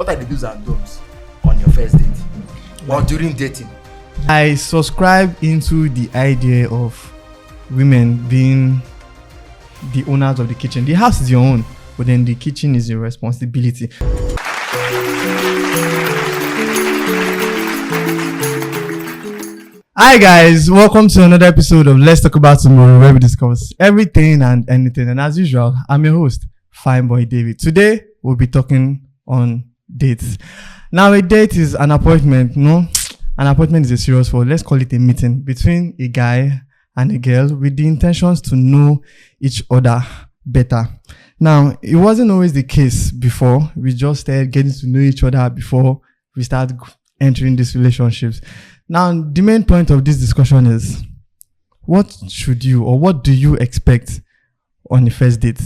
What are the do's and don'ts on your first date or during dating? I subscribe into the idea of women being the owners of the kitchen. The house is your own, but then the kitchen is your responsibility. Hi guys, welcome to another episode of Let's Talk About Tomorrow, where we discuss everything and anything. And as usual, I'm your host, Fine Boy David. Today, we'll be talking on dates. Now, a date is an appointment, no? An appointment is a serious word. Let's call it a meeting between a guy and a girl with the intentions to know each other better. Now, it wasn't always the case before. We just started getting to know each other before we start entering these relationships. Now, the main point of this discussion is, what should you or what do you expect on the first date?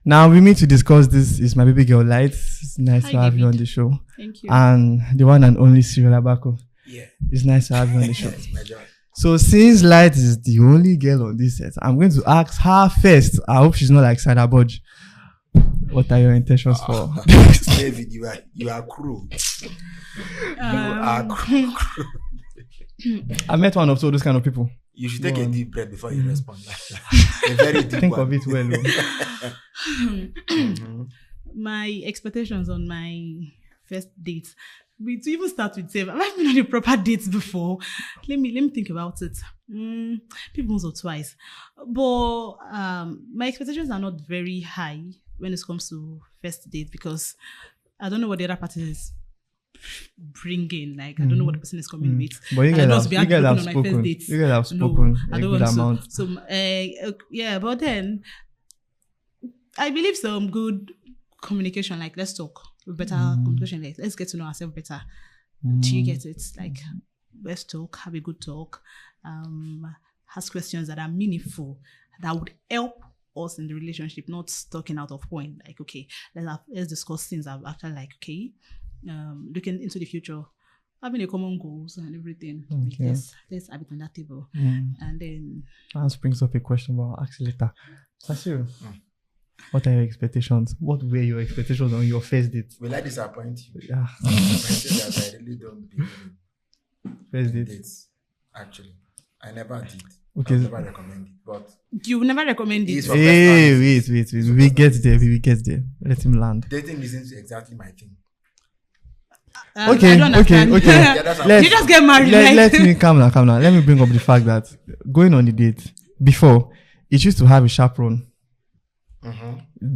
Now, we need to discuss this. Is my baby girl Light. It's nice to have you on the show. Thank you. And the one and only Cyril Abako. Yeah. It's nice to have you on the show. It's my job. So, since Light is the only girl on this set, I'm going to ask her first. I hope she's not like Sada Budge. What are your intentions for? David, you are cruel. You are cruel. I met one of those kind of people. You should take a deep breath before you respond. A very deep Think one. of it well. My expectations on my first date. To even start with, have I been on a proper date before? Let me think about it. Maybe once or twice. But my expectations are not very high when it comes to first date because I don't know what the other party is bringing. Like I don't know what the person is coming with. But you guys have spoken. You guys have spoken I a don't good want amount. So yeah, but then I believe some good communication. Like let's talk. Better communication. Like let's get to know ourselves better. Do you get it? Like let's talk. Have a good talk. Ask questions that are meaningful that would help us in the relationship, not talking out of point. Like okay, let's discuss things that after like okay. Looking into the future, having a common goals and everything. Okay. Let's have it on that table. And then That brings up a question, but I'll ask you later. Sasiru, what are your expectations? What were your expectations on your first date? Will I disappoint you? Yeah. I say that I really don't believe First in date. dates. Actually, I never did. Okay. I never recommend it, but you never recommend it. It's for Hey, first wait. We will get there. Let him land. dating isn't exactly my thing. Okay. I don't understand. Yeah, that's how You just get married, right? Let me calm down. Let me bring up the fact that going on the date before, it used to have a chaperone.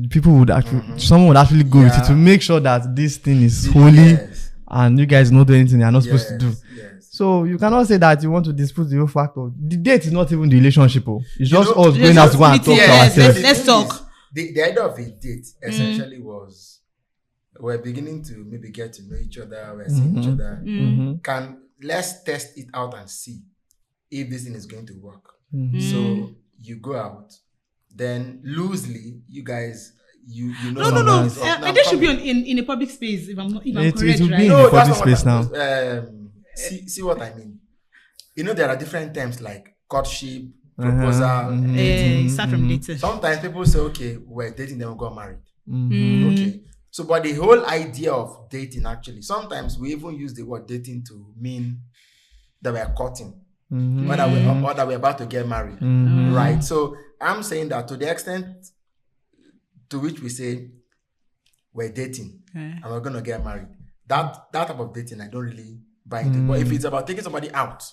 People would actually, someone would actually go with it to make sure that this thing is holy Yes. and you guys know anything you're not supposed to do. Yes. So you cannot say that you want to dispute the whole fact of the date is not even the relationship. It's just know, us going out to go and talk to Yes, ourselves. let's talk. The idea of a date essentially was we're beginning to maybe get to know each other, we're seeing each other. Let's test it out and see if this thing is going to work. So you go out, then loosely you guys you know. No. Now They should be in a public space if I'm correct, It will right? be in No, the that's public not space now. See what I mean. You know there are different terms like courtship, proposal. Start from dating. Sometimes people say, okay, we're dating, then we got married. Okay. So, but the whole idea of dating actually, sometimes we even use the word dating to mean that we're courting, or that we're about to get married, right? So, I'm saying that to the extent to which we say we're dating and we're going to get married, that type of dating, I don't really buy into. But if it's about taking somebody out,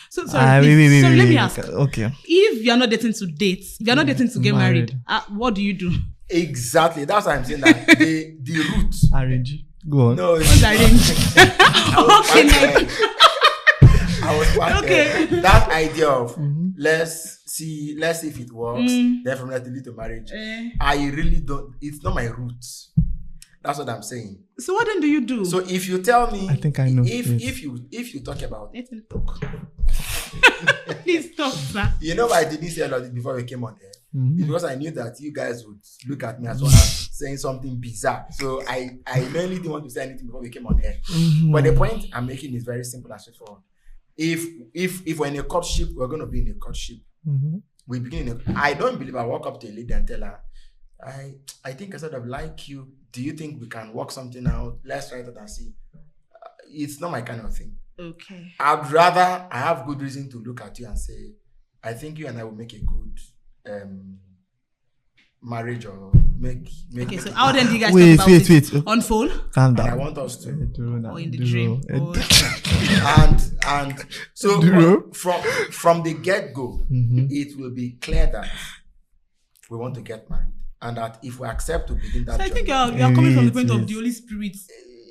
So sorry, please. So let me ask. Okay. If you're not dating to date, if you're not dating to get married, what do you do? exactly, that's what I'm saying. That the root. Arrange. Go on. No, What's arranged? I was Okay. that idea of let's see if it works, then from that to lead to marriage. I really don't. It's not my roots. That's what I'm saying. So what then do you do? So if you tell me, I think I know. If you talk about, Please stop, sir. you know, I didn't say a lot before we came on air. It's because I knew that you guys would look at me as one as saying something bizarre. So I mainly didn't want to say anything before we came on air. But the point I'm making is very simple and straightforward. If we're in a courtship, we're going to be in a courtship. We begin I don't believe I walk up to a lady and tell her, I think I sort of like you. Do you think we can work something out? Let's try it and see. It's not my kind of thing. Okay. I'd rather I have good reason to look at you and say, I think you and I will make a good marriage or make. Okay, so how then do you guys Wait. talk about it? On phone? Calm And I down. want us to. Or in the dream? Or... and so from the get-go, it will be clear that we want to get married. And that if we accept to begin that So I journey, think you're coming from the point of the Holy Spirit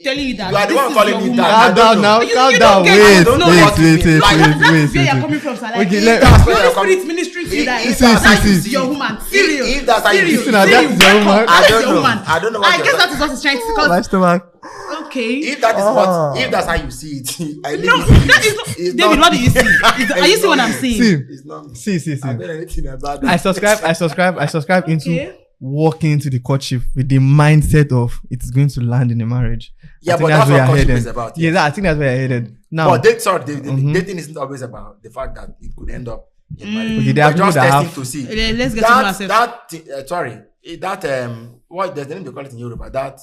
telling you that You are the this one is calling your me woman. that. Calm down now. You Calm don't down. get it. I don't know what to mean. Like, That's where you're Wait. coming from, sir. Like, Okay, if let- the That's where Holy you're Spirit coming- ministering to you that If is that's how you that is see your it. woman. Serious. If that's how you Serious. see it. That is your Serious. woman. I don't That's your know. woman. I don't know what I you're guess talking- that is what it's trying to My stomach. Okay. If that is what, if that's how you see it, I leave No, it to you. that is not. It's David, not what do you see? me. Are you see what I'm saying? See, It's not me. see. I don't know anything about I that. subscribe into Okay. walking into the courtship with the mindset of it's going to land in a marriage. Yeah, I think but that's where what you're courtship headed. is about. Yeah, I think that's where you're headed. Now, But dating isn't always about the fact that it could end up in marriage. Okay, there are We're people just that testing have- to see. Let's get to know ourselves. What there's the name they call it in Europe? That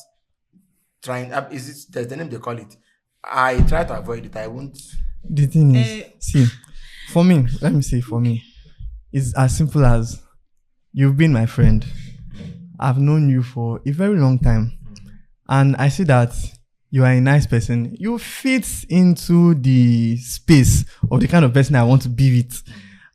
trying is it? There's the name they call it. I try to avoid it. I won't. the thing is, see, for me, let me say, for me, it's as simple as you've been my friend. I've known you for a very long time, and I see that you are a nice person. You fit into the space of the kind of person I want to be with.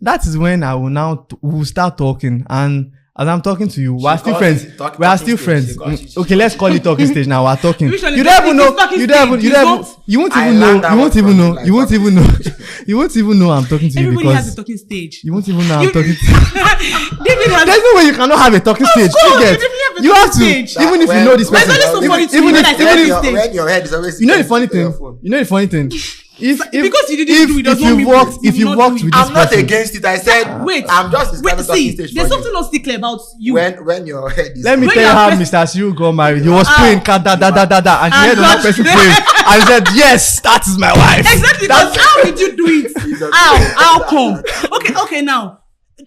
That is when I will now we'll start talking, and as I'm talking to you, we're still calls friends. it We are talking still stage. friends. She calls it- Okay, let's call it talking stage now. We're talking. Which one is You the- don't even it is know. talking You don't even. stage. You You don't don't- even. You won't I even know. learned that You won't one even from know. you, like, You won't talking even know. You won't even know I'm talking to you Everybody has a because talking stage. you won't even know I'm You- talking to David has. There's no way you cannot have a talking stage. course, You get. you definitely have a You have to, talking stage. even if you When- know this But it's person. only so funny to even me when if- I say even talking if- stage. When your head is always You know the funny to your thing. phone. You know the funny thing. If Because you didn't do it does if not you mean worked you if you will not worked do with it. this I'm not person, against it. I said Wait, I'm just describing talking see, stage there's for something you. not still clear about you. When your head is let me When tell you you're how press- Mr. Shiu got married. He was praying da da da da, and she And heard another God- person praying, and he said, "Yes, that is my wife." Exactly. Because how did you do it? How come? Okay. Now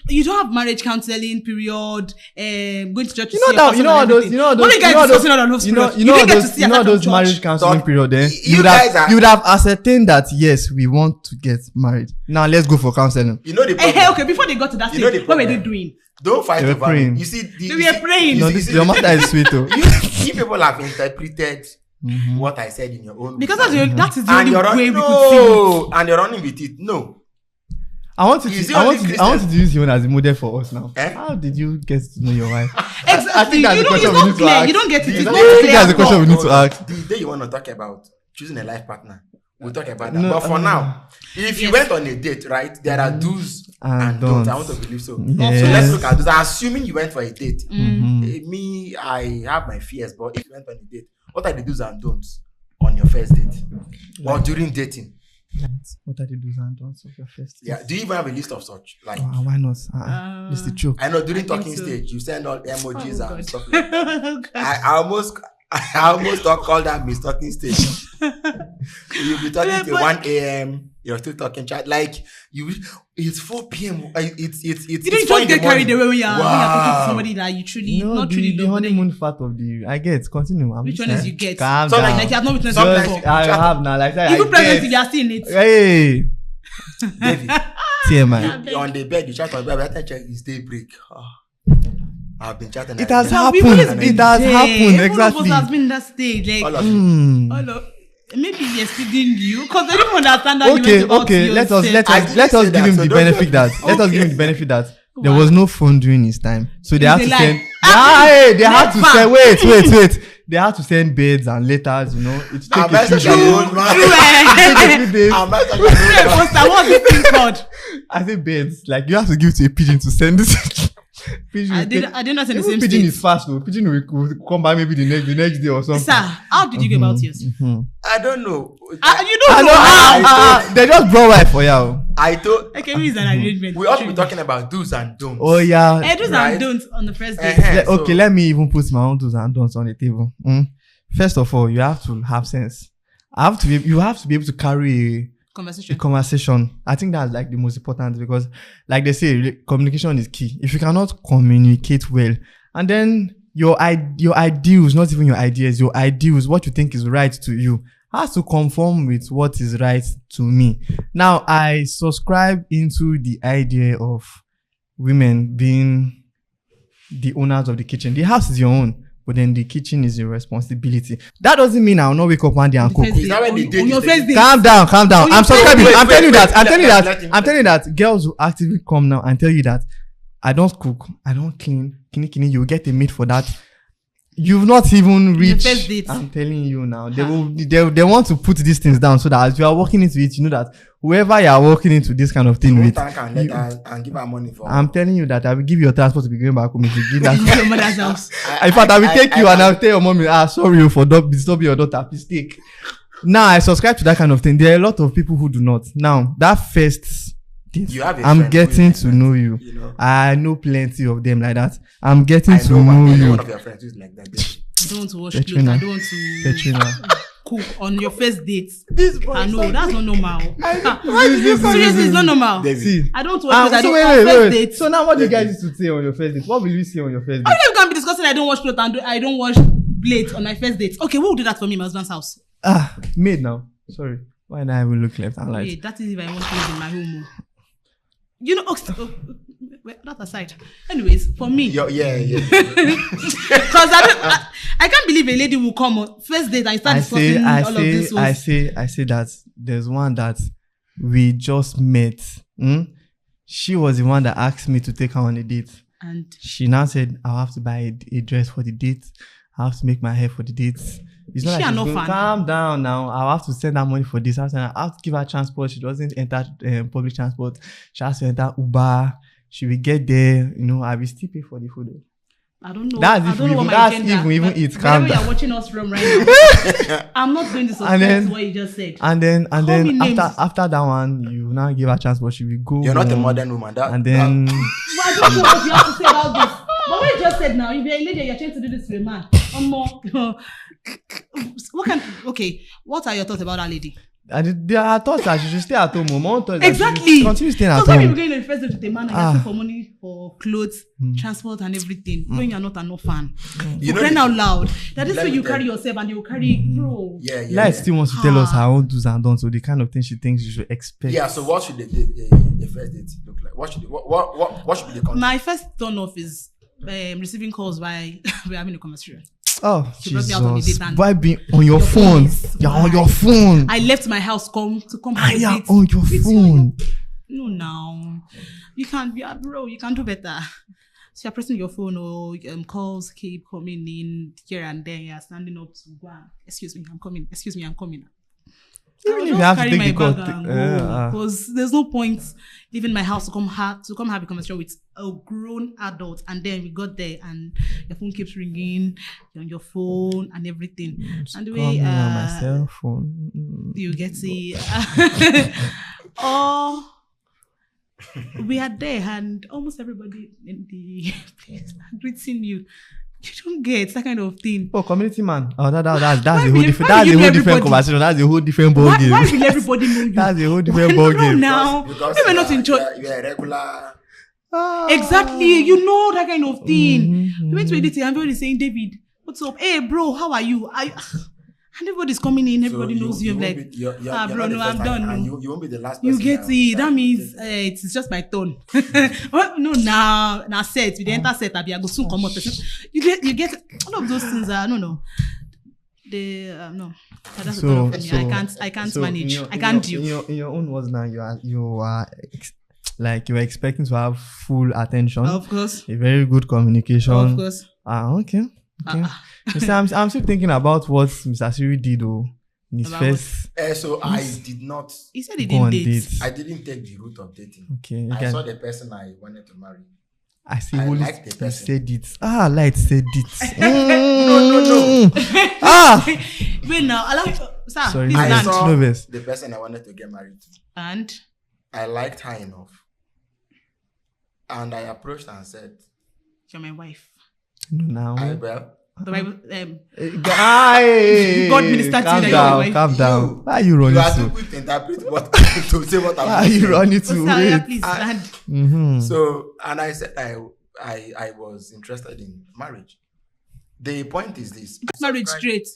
you don't have marriage counseling period. Going to church. To You know see your that pastor you know and those everything. you know When those you guys you know discussing those all of those you know period, you know didn't get to those see you know aside those from marriage church. counseling Talk- period. Then you guys are- you would have ascertained that yes, we want to get married. Now let's go for counseling. You know the Hey, problem. okay. Before they got to that You know stage, the what were they problem. doing? Don't fight They were over praying. me. You see, They were praying. No, You this see- your matter is sweet though. you people have interpreted what I said in your own Because way. that is the and only you're way running, we could see it. and you're running with it. No, I want Is he to only I want Christian? to use you as a model for us now. Eh? How did you get to know your wife? Exactly. I think that's You the know, question it's we not need to clear. ask. You don't get it. It's I not think clear. that's the at question all. we need to ask. The day you want to talk about choosing a life partner, we'll talk about that. No, but for now, if you Yes. went on a date, right, there are do's And and don'ts. I don'ts. want to believe so. Yes. So let's look at those. Assuming you went for a date, Mhm. me, I have my fears, but if you went on a date, what are the do's and don'ts on your first date or during dating? Right. What are the do's and don'ts of your first date? Yeah, do you even have a list of such? Like, Why not? It's the joke. I know during I think talking so. stage, you send all emojis Oh, and God. stuff. Like that. Oh, God. I almost called that Miss Talking Stage. You'll be talking Yeah, till but- 1 a.m. You're still talking chat like you. It's 4 p.m. It's You it's don't 4 just in the get carried morning. away when you're talking to Wow. somebody that you truly No, not the, truly the know. but then honeymoon part of the I get continue. Which one is you get? Calm So, down. Like you have not witnessed Sometimes- it before. I have now. Like that. Even I pregnancy, get. you are still in it. Hey, David, TMI. you're on the bed, you chat on the bed. After I check, it's daybreak. I've been chatting. It has No, we've happened. always been It has there. happened. Every one of us Exactly. has been in that stage. Like, All of you. Mm. maybe he's feeding you because I don't understand that you Okay, went about okay. Let us yourself. I let didn't us say give that, him so the don't benefit judge that. me. Let us give him the benefit that there was no phone during his time, so they It's had a to lie. send. Ah, Hey, they had to never. send. Wait. They had to send beds and letters. You know, it I'm take a few messaging your days. old man. True, Take a eh? few days. I'm messaging your old Hey, man. Foster, what's this thing called? I say beds. Like you have to give it to a pigeon to send this. Pigeon. I did not say the Even same pigeon state. is fast though. Pigeon will come back maybe the next day or something. Sir, how did you get about yours? I don't know. You I don't know. know how. They just brought wife for you. I told. Okay, maybe it's an arrangement. We ought to be talking about do's and don'ts. Oh yeah. Hey, do's Right. and don'ts on the first date. Okay, let me even put my own do's and don'ts on the table. First of all, you have to have sense. You have to be able to carry a Conversation. conversation. I think that's like the most important because, like they say, communication is key. If you cannot communicate well And then your ideals, not even your ideas, your ideals, what you think is right to you, has to conform with what is right to me. Now, I subscribe into the idea of women being the owners of the kitchen. The house is your own, but then the kitchen is your responsibility. That doesn't mean I'll not wake up one day and cook. Is that when they date? Calm down. I'm subscribing. I'm telling you that girls will actively come now and tell you that I don't cook, I don't clean. Kini, you get a maid for that. You've not even reached. I'm telling you now. They want to put these things down so that as you are walking into it, you know that whoever you are walking into this kind of thing with, and give her money for. I'm telling you that I will give you your transport to be going back home if you give that. Your mother's house. In fact, I will take you and I'll tell your mommy, sorry for disturbing your daughter, mistake. Now I subscribe to that kind of thing. There are a lot of people who do not. Now that first. I'm getting to know you. I know plenty of them like that. I'm getting to know you. One of your friends is like that. I don't want to wash clothes. I don't want to cook on your first date. I know that's not normal. Seriously, it's not normal. See, I don't wash clothes. I don't on first date. So now, what do you guys used to say on your first date? What will you say on your first date? How you can be discussing? I don't wash clothes and I don't wash plates on my first date. Okay, who will do that for me in my husband's house? Maid now. Sorry, why not even look left and right? Yeah, that is if I want clothes in my home. That aside. Anyways, for me, yeah. Because I can't believe a lady will come on first date and start discussing all of this. I say that there's one that we just met. She was the one that asked me to take her on a date, and she now said I'll have to buy a dress for the date. I have to make my hair for the dates. It's not like she's going, calm down now. I'll have to send her money for this. I have to give her transport. She doesn't enter public transport. She has to enter Uber. She will get there. I will still pay for the food. I don't know. That's if we even eat. Calm down. You're watching us from right now. I'm not going to subscribe to what you just said. And then after that one, you now give her transport. She will go. You're not a modern woman. I don't know what you have to say about this. But what you just said now, if you're a lady, you're trying to do this to a man. What are your thoughts about that lady? There are thoughts that she should stay at home. Mom thought exactly. Continue staying at home. So when you're going on the first date with a man and asking for money for clothes, transport and everything, when you're not an orphan. You're crying out loud. That is where you carry yourself and you carry, bro. Yeah. Light still wants to tell us her own do's and don'ts, so the kind of thing she thinks you should expect. Yeah, so what should the first date look like? What should be the content? My first turn off is receiving calls while we're having a conversation. Oh, Jesus. Why be on your phone? You're on your phone. I left my house to come you're on your phone. No, now. You can't be, bro, you can do better. So you're pressing your phone or calls keep coming in here and there. You're standing up to go and, excuse me, I'm coming. Even if you have to take the call, because there's no point leaving my house to come have a conversation with a grown adult, and then we got there and your phone keeps ringing, you're on your phone and everything. And the way on my cell phone, you get to we are there and almost everybody in the place greeting you. You don't get that kind of thing. Oh, community man. Oh, that's a whole different conversation. That's a whole different ball game. Why will everybody know you? That's a whole different ball game. Now, because we're not in church. You're a regular. Exactly. You know that kind of thing. We went to edit and everybody saying, David, what's up? Hey, bro, how are you? And everybody's coming in, everybody knows you. I'm like, bro, no, I'm done. And you won't be the last person. You get it. That means it's just my turn. No, now set. With the enter set, I go soon come up. You get all of those things are no. No. That's so, for me. I can't manage. I can't deal. In your own words now, you are like you are expecting to have full attention. Of course. A very good communication. Of course. Okay. You see, I'm still thinking about what Mr. Siri did in his first. So I did not. He said he didn't date. I didn't take the route of dating. Okay. I saw the person I wanted to marry. I see. I liked the person. Said it. Light said it. No. Wait now, sir. Sorry, I saw the person I wanted to get married to, and I liked her enough, and I approached her and said, "You're my wife." No. The Bible, God ministered to you. Calm down. Why are you running to? You are too quick to interpret what to say what I'm Why are you running to? Please stand. So, and I said, I was interested in marriage. The point is this: Marriage straight.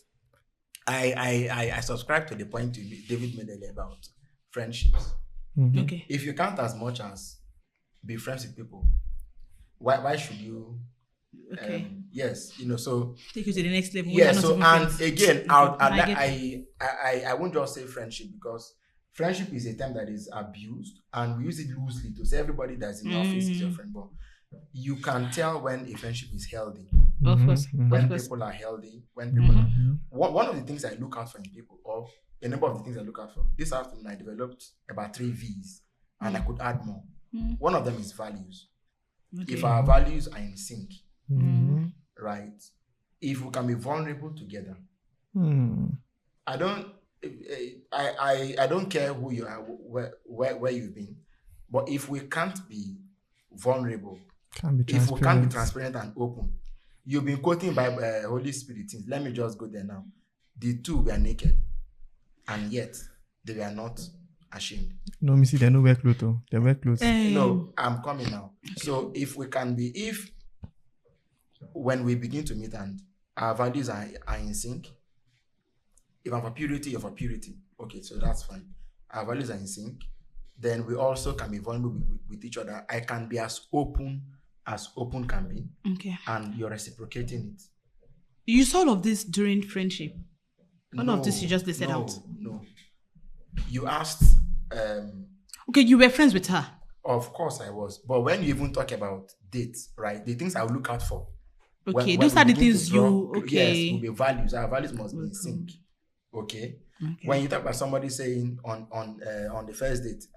I subscribe to the point David made earlier about friendships. Mm-hmm. Okay. If you can't as much as be friends with people, why should you? Okay. Yes, so Take you to the next level. yeah. We're not So even and friends. again, I I won't just say friendship, because friendship is a term that is abused and we use it loosely to say everybody that's in your office is your friend. But you can tell when a friendship is healthy, Of course. when Of course. people are healthy, when people are, one of the things I look out for in people, or a number of the things I look out for. This afternoon I developed about 3 V's, and I could add more. One of them is values. Okay. If our values are in sync, Mm-hmm. right? If we can be vulnerable together, I don't care who you are, where you've been, but if we can't be vulnerable, if we can't be transparent and open, you've been quoting Bible, Holy Spirit things. Let me just go there now. The two were naked, and yet they were not ashamed. No, me see, they no wear clothes. Oh. They wear clothes. No, I'm coming now. So if when we begin to meet and our values are in sync, if I'm for purity, you're for purity. Okay, so that's fine. Our values are in sync. Then we also can be vulnerable with each other. I can be as open can be. Okay. And you're reciprocating it. You saw all of this during friendship. All of this you just listed out. No. You asked. Okay, you were friends with her. Of course I was. But when you even talk about dates, right? The things I will look out for. Okay, those are the things you. Okay. Yes, will be values. Our values must be in sync. Okay. When you talk about somebody saying on the first date,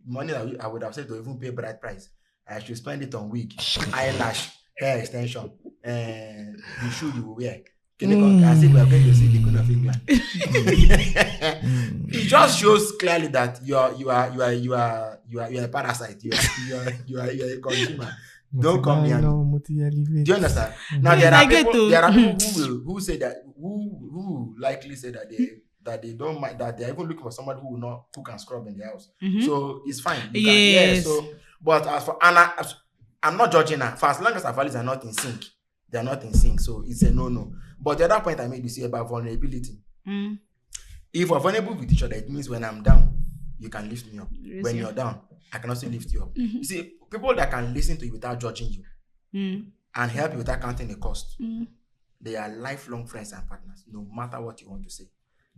money that I would have said to even pay bride price, I should spend it on wig, eyelash, hair extension, and the shoe you will wear. I said we are going to see the Queen of England. It just shows clearly that you are a parasite. You are a consumer. Don't come here. Do you understand? Now there are people who say that who likely say that they don't mind, that they're even looking for somebody who can scrub in the house. So it's fine. Yes. But as for Anna, I'm not judging her. For as long as our values are not in sync, they are not in sync. So it's a no. But the other point I made is about vulnerability. If we're vulnerable with each other, it means when I'm down, you can lift me up. When you're down, I can also lift you up. You see, people that can listen to you without judging you and help you without counting the cost, they are lifelong friends and partners, no matter what you want to say.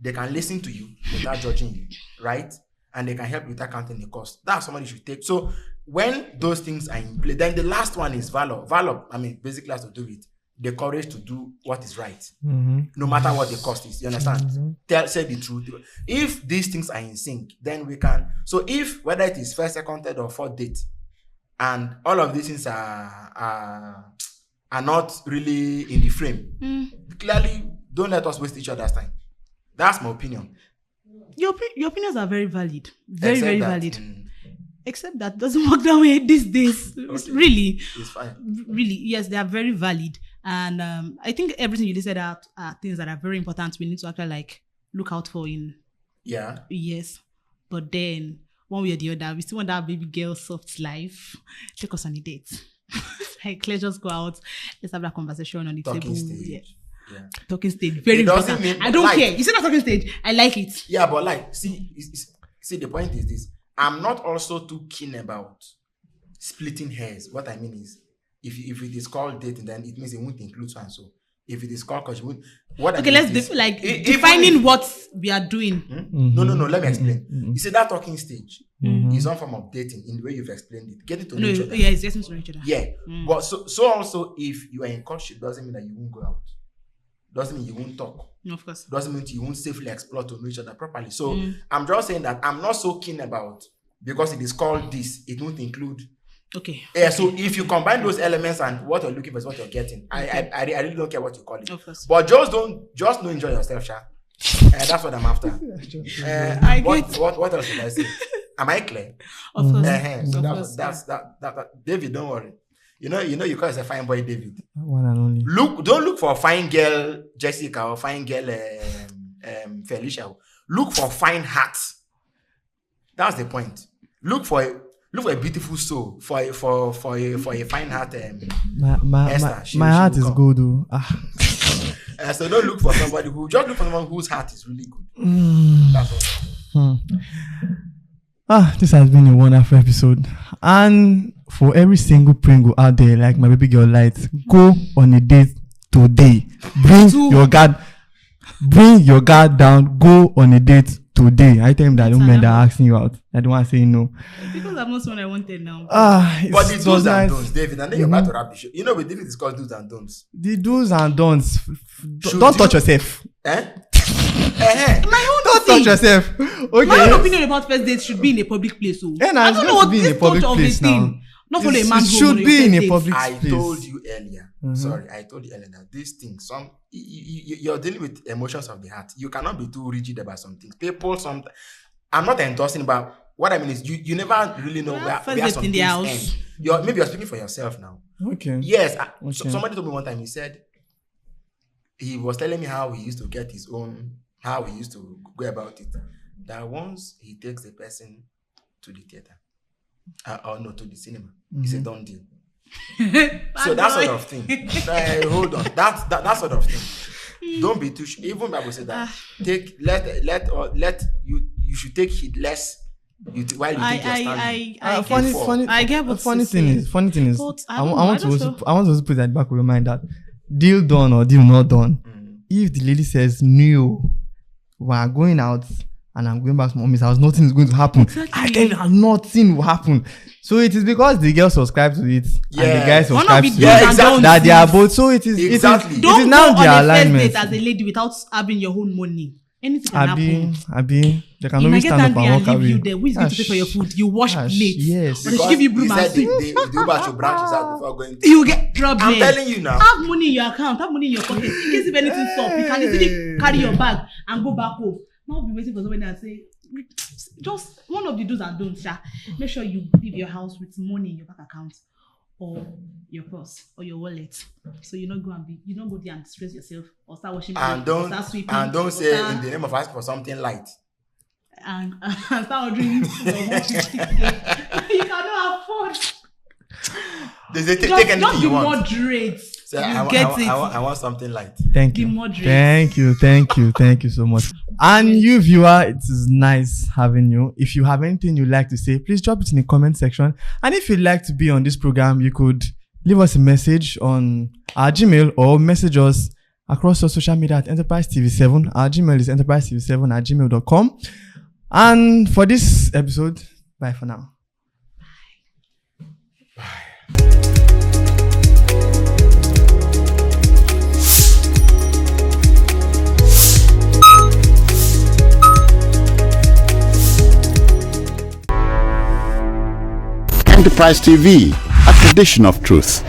They can listen to you without judging you, right? And they can help you without counting the cost. That's somebody you should take. So when those things are in play, then the last one is valor. Valor, basically has to do with the courage to do what is right, no matter what the cost is. You understand? Say the truth. If these things are in sync, then we can. So if whether it is first, second, third, or fourth date, and all of these things are not really in the frame, clearly don't let us waste each other's time. That's my opinion. Your opinions are very valid. Very valid. Except that doesn't work that way these days. Okay. Really. It's fine. Really, yes, they are very valid. And I think everything you listed out are things that are very important. We need to actually look out for in. Yeah. Yes. But then one way or the other, we still want that baby girl soft life. Take us on a date. Let's just go out. Let's have that conversation on the talking table. Stage. Yeah. Talking stage. Very important. I don't care. You said that talking stage. I like it. Yeah, but see, the point is this. I'm not also too keen about splitting hairs. What I mean is, if it is called dating, then it means it won't include so and so. If it is called coach, defining what we are doing. No. Let me explain. You see, that talking stage is one form of dating in the way you've explained it. Getting to know each other. Yeah, it's getting to know each other. Yeah, but so also, if you are in courtship, doesn't mean that you won't go out. Doesn't mean you won't talk. No, of course. Doesn't mean you won't safely explore to know each other properly. So I'm just saying that I'm not so keen about, because it is called this, it won't include. Okay. Yeah. So if you combine those elements and what you're looking for is what you're getting, I really don't care what you call it. Of course. But just don't enjoy yourself, Sha. That's what I'm after. What else did I say? Am I clear? Of course. That's David, don't worry. You know, you call us a fine boy, David. One and only. Don't look for a fine girl, Jessica, or fine girl, Felicia. Look for fine hearts. That's the point. Look for Look for a beautiful soul, for a fine heart. My heart is good, though. So don't look for somebody just look for someone whose heart is really good. That's all. This has been a wonderful episode. And for every single Pringle out there, like my baby girl Light, go on a date today. Bring your guard down. Go on a date today. I tell him that the women that are asking you out, I don't want to say no. Because I'm not someone I wanted now. But the do's and don'ts, David, and then you're about to wrap the show. You know, we didn't discuss do's and don'ts. The do's and don'ts. Don't touch yourself. My own Don't touch yourself. Okay. My own opinion about first dates should be in a public place. So I don't know what be in a this public thought of place a thing. now. Not for a man. It should be in a public I place. told you earlier. Sorry, I told you earlier that this thing, you're dealing with emotions of the heart. You cannot be too rigid about some things. People, I'm not endorsing, but what I mean is you never really know where some things end. Maybe you're speaking for yourself now. Okay. Yes. Somebody told me one time, he said, he was telling me how he used to get his own, how he used to go about it. That once he takes the person to the theater, to the cinema, it's a done deal. So that sort of thing. Hold on. That sort of thing. Don't be too. Even Bible said that. You should take heed less. While you think you're standing. Funny thing is, I want to also put that back of your mind that deal done or deal not done. If the lady says no, we're going out and I'm going back to mommy's house, nothing is going to happen. Exactly. I tell you, nothing will happen. So it is because the girl subscribes to it and the guy subscribes to it that they are both. So it is exactly. It is now the alignment. Don't go on a first date as a lady without having your own money. Anything can happen. They can always stand up and walk away. You there. Who is going to pay for your food? You wash plates. Yes. But she give you broom and sweep. The Uber should branch his out before going to. You get problem. I'm telling you now. Have money in your account. Have money in your pocket. In case if anything stop, you can easily carry your bag and go back home. Not be waiting for somebody and say, just one of the do's and don'ts. Make sure you leave your house with money in your bank account or your purse or your wallet, so you don't go there and stress yourself or start washing and don't start sweeping, and don't say in the name of asking for something light and start ordering. You cannot afford. They say take anything you want. Moderate. So I want something light. Thank you. Thank you so much. And you viewer, it is nice having you. If you have anything you'd like to say, please drop it in the comment section. And if you'd like to be on this program, you could leave us a message on our Gmail or message us across our social media at Enterprise TV7. Our Gmail is enterprisetv7@gmail.com. And for this episode, bye for now. Enterprise TV, a tradition of truth.